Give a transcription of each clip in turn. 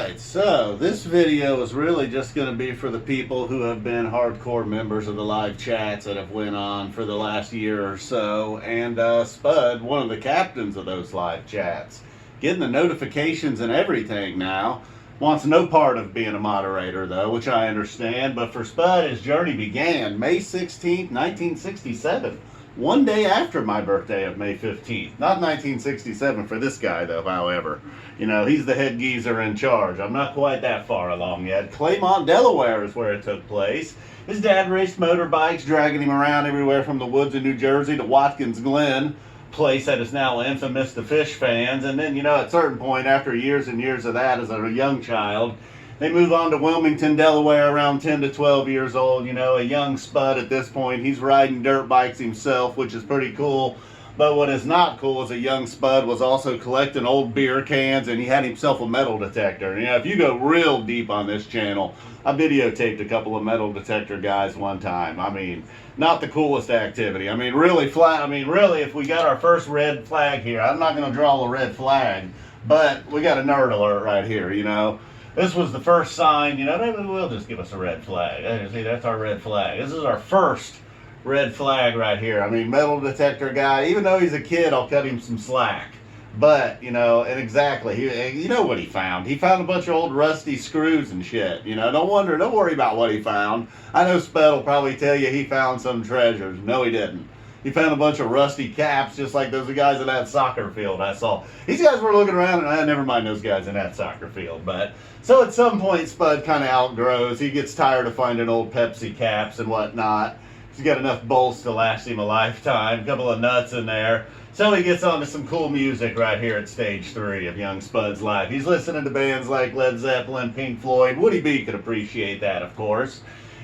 Alright, so this video is really just going to be for the people who have been hardcore members of the live chats that have went on for the last year or so, and Spud, one of the captains of those live chats, getting the notifications and everything now, wants no part of being a moderator though, which I understand, but for Spud, his journey began May 16th, 1967. One day after my birthday of May 15th. Not 1967 for this guy, though, however. You know, he's the head geezer in charge. I'm not quite that far along yet. Claymont, Delaware is where it took place. His dad raced motorbikes, dragging him around everywhere from the woods of New Jersey to Watkins Glen, place that is now infamous to fish fans. And then, you know, at a certain point, after years and years of that as a young child, they move on to Wilmington, Delaware, around 10 to 12 years old. You know, a young Spud at this point. He's riding dirt bikes himself, which is pretty cool. But what is not cool is a young Spud was also collecting old beer cans, and he had himself a metal detector. And, you know, if you go real deep on this channel, I videotaped a couple of metal detector guys one time. I mean, not the coolest activity. I mean, really, if we got our first red flag here, I'm not going to draw a red flag, but we got a nerd alert right here, you know. This was the first sign, you know, maybe we'll just give us a red flag. See, that's our red flag. This is our first red flag right here. I mean, metal detector guy, even though he's a kid, I'll cut him some slack. But, you know, and exactly, you know what he found. He found a bunch of old rusty screws and shit. You know, don't worry about what he found. I know Spud will probably tell you he found some treasures. No, he didn't. He found a bunch of rusty caps, just like those guys in that soccer field I saw. These guys were looking around, and never mind those guys in that soccer field. But so at some point, Spud kind of outgrows. He gets tired of finding old Pepsi caps and whatnot. He's got enough bolts to last him a lifetime. A couple of nuts in there. So he gets onto some cool music right here at stage 3 of young Spud's life. He's listening to bands like Led Zeppelin, Pink Floyd. Woody B could appreciate that, of course.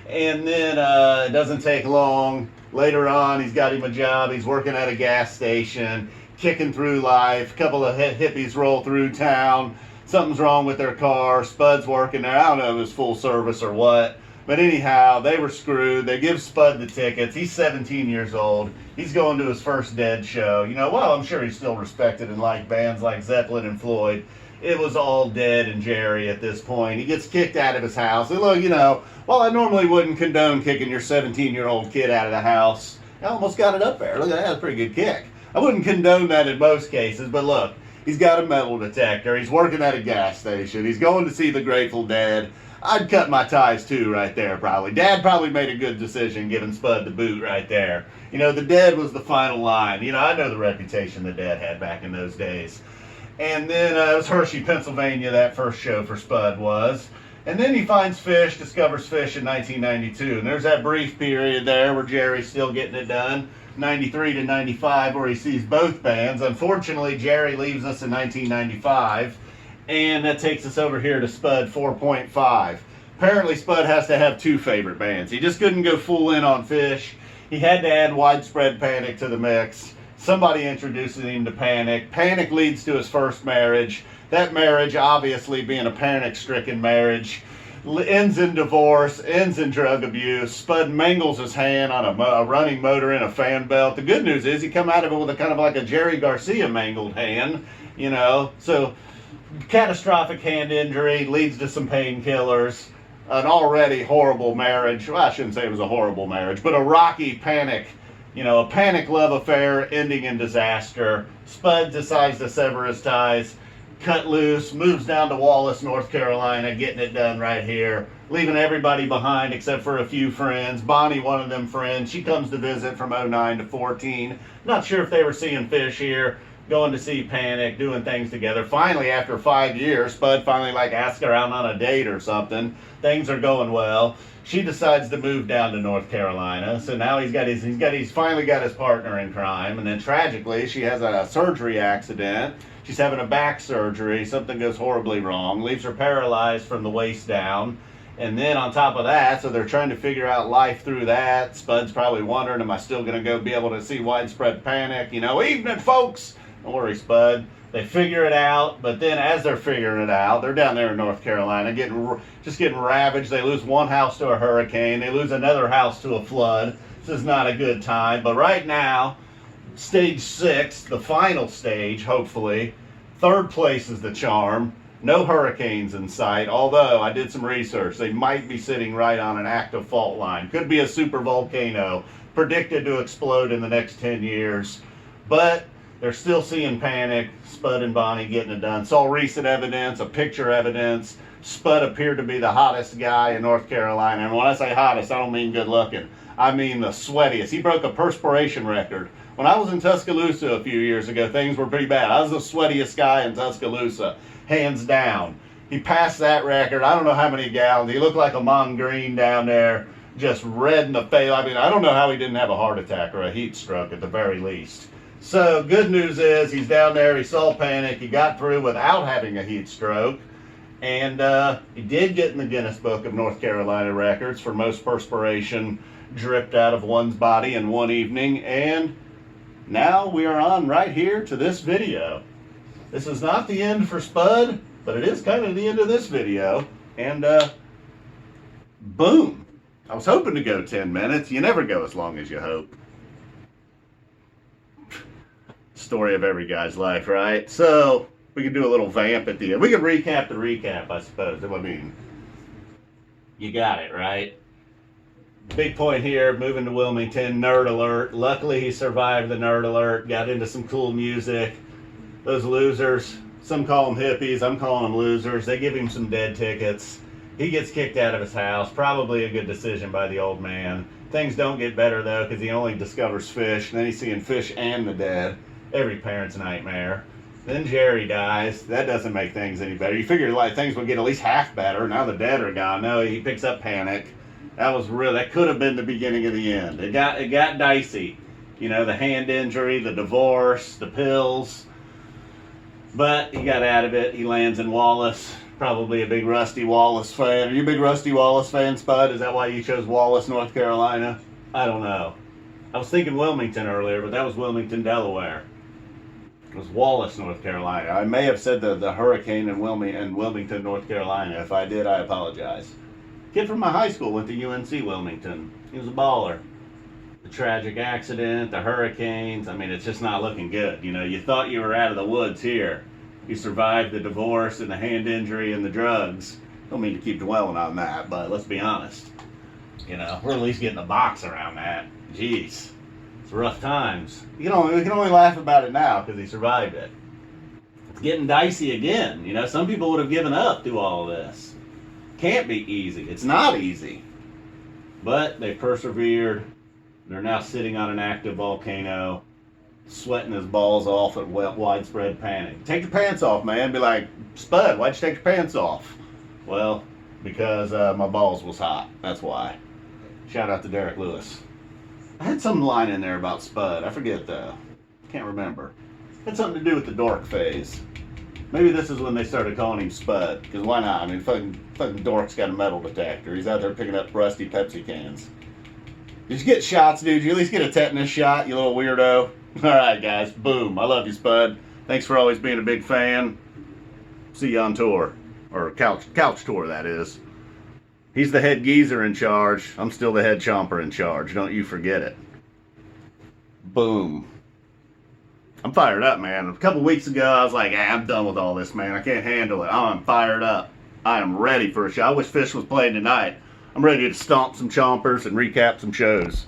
And then it doesn't take long. Later on, he's got him a job. He's working at a gas station, kicking through life. A couple of hippies roll through town. Something's wrong with their car. Spud's working there. I don't know if it's full service or what. But anyhow, they were screwed. They give Spud the tickets. He's 17 years old. He's going to his first Dead show. You know, well, I'm sure he's still respected and liked bands like Zeppelin and Floyd. It was all Dead and Jerry at this point. He gets kicked out of his house. And look, you know, while I normally wouldn't condone kicking your 17-year-old kid out of the house, I almost got it up there. Look at that. That's a pretty good kick. I wouldn't condone that in most cases, but look, he's got a metal detector. He's working at a gas station. He's going to see the Grateful Dead. I'd cut my ties too right there probably. Dad probably made a good decision giving Spud the boot right there. You know, the Dead was the final line. You know, I know the reputation the Dead had back in those days. And then it was Hershey, Pennsylvania, that first show for Spud was. And then he finds Fish, discovers Fish in 1992. And there's that brief period there where Jerry's still getting it done. 93 to 95 where he sees both bands. Unfortunately, Jerry leaves us in 1995. And that takes us over here to Spud 4.5. Apparently, Spud has to have 2 favorite bands. He just couldn't go full in on Fish. He had to add Widespread Panic to the mix. Somebody introduces him to Panic. Panic leads to his first marriage. That marriage, obviously being a panic-stricken marriage, ends in divorce, ends in drug abuse. Spud mangles his hand on a running motor in a fan belt. The good news is he come out of it with a kind of like a Jerry Garcia mangled hand, you know. So catastrophic hand injury leads to some painkillers. An already horrible marriage. Well, I shouldn't say it was a horrible marriage, but a rocky panic. You know, a panic love affair ending in disaster. Spud decides to sever his ties, cut loose, moves down to Wallace, North Carolina, getting it done right here, leaving everybody behind except for a few friends. Bonnie, one of them friends, she comes to visit from 09 to 14. Not sure if they were seeing Fish here, going to see Panic, doing things together. Finally, after 5 years, Spud finally asks her out on a date or something. Things are going well. She decides to move down to North Carolina. So now he's finally got his partner in crime. And then tragically, she has a surgery accident. She's having a back surgery. Something goes horribly wrong, leaves her paralyzed from the waist down. And then on top of that, so they're trying to figure out life through that. Spud's probably wondering, am I still going to go be able to see Widespread Panic? You know, evening, folks. Don't worry, Spud. They figure it out, but then as they're figuring it out, they're down there in North Carolina just getting ravaged. They lose one house to a hurricane. They lose another house to a flood. This is not a good time. But right now, stage 6, the final stage, hopefully, 3rd place is the charm. No hurricanes in sight, although I did some research. They might be sitting right on an active fault line. Could be a super volcano predicted to explode in the next 10 years. But they're still seeing panic. Spud and Bonnie getting it done. Saw recent evidence, a picture evidence. Spud appeared to be the hottest guy in North Carolina. And when I say hottest, I don't mean good looking. I mean the sweatiest. He broke a perspiration record. When I was in Tuscaloosa a few years ago, things were pretty bad. I was the sweatiest guy in Tuscaloosa, hands down. He passed that record. I don't know how many gallons. He looked like a Mon Green down there, just red in the face. I mean, I don't know how he didn't have a heart attack or a heat stroke at the very least. So good news is he's down there. He saw panic. He got through without having a heat stroke. And he did get in the Guinness Book of North Carolina records for most perspiration dripped out of one's body in one evening. And now we are on right here to this video. This is not the end for Spud, but it is kind of the end of this video. And boom. I was hoping to go 10 minutes. You never go as long as you hope. Story of every guy's life, right? So we could do a little vamp at the end. We could recap the recap, I suppose. I mean, you got it, right? Big point here, moving to Wilmington, nerd alert. Luckily he survived the nerd alert, got into some cool music. Those losers, some call them hippies, I'm calling them losers. They give him some dead tickets. He gets kicked out of his house, probably a good decision by the old man. Things don't get better though, because he only discovers fish, and then he's seeing fish and the dead. Every parent's nightmare. Then Jerry dies. That doesn't make things any better. You figure like things would get at least half better. Now the dead are gone. No, he picks up panic. That was real. That could have been the beginning of the end. It got dicey. You know, the hand injury, the divorce, the pills. But he got out of it. He lands in Wallace. Probably a big Rusty Wallace fan. Are you a big Rusty Wallace fan, Spud? Is that why you chose Wallace, North Carolina? I don't know. I was thinking Wilmington earlier, but that was Wilmington, Delaware. It was Wallace, North Carolina. I may have said the hurricane in Wilmington, North Carolina. If I did, I apologize. Kid from my high school went to UNC Wilmington. He was a baller. The tragic accident, the hurricanes. I mean, it's just not looking good. You know, you thought you were out of the woods here. You survived the divorce and the hand injury and the drugs. Don't mean to keep dwelling on that, but let's be honest. You know, we're at least getting a box around that. Jeez. It's rough times. We can only laugh about it now because he survived it. It's getting dicey again. You know, some people would have given up through all of this. Can't be easy. It's not easy. But they persevered. They're now sitting on an active volcano, sweating his balls off at widespread panic. Take your pants off, man. Be like, Spud, why'd you take your pants off? Well, because my balls was hot. That's why. Shout out to Derek Lewis. I had some line in there about Spud. I forget though. Can't remember. Had something to do with the dork phase. Maybe this is when they started calling him Spud. Because why not? I mean, fucking dork's got a metal detector. He's out there picking up rusty Pepsi cans. Did you get shots, dude? Did you at least get a tetanus shot, you little weirdo? Alright, guys. Boom. I love you, Spud. Thanks for always being a big fan. See you on tour. Or couch tour, that is. He's the head geezer in charge. I'm still the head chomper in charge. Don't you forget it. Boom. I'm fired up, man. A couple weeks ago, I was like, I'm done with all this, man. I can't handle it. I'm fired up. I am ready for a show. I wish Fish was playing tonight. I'm ready to stomp some chompers and recap some shows.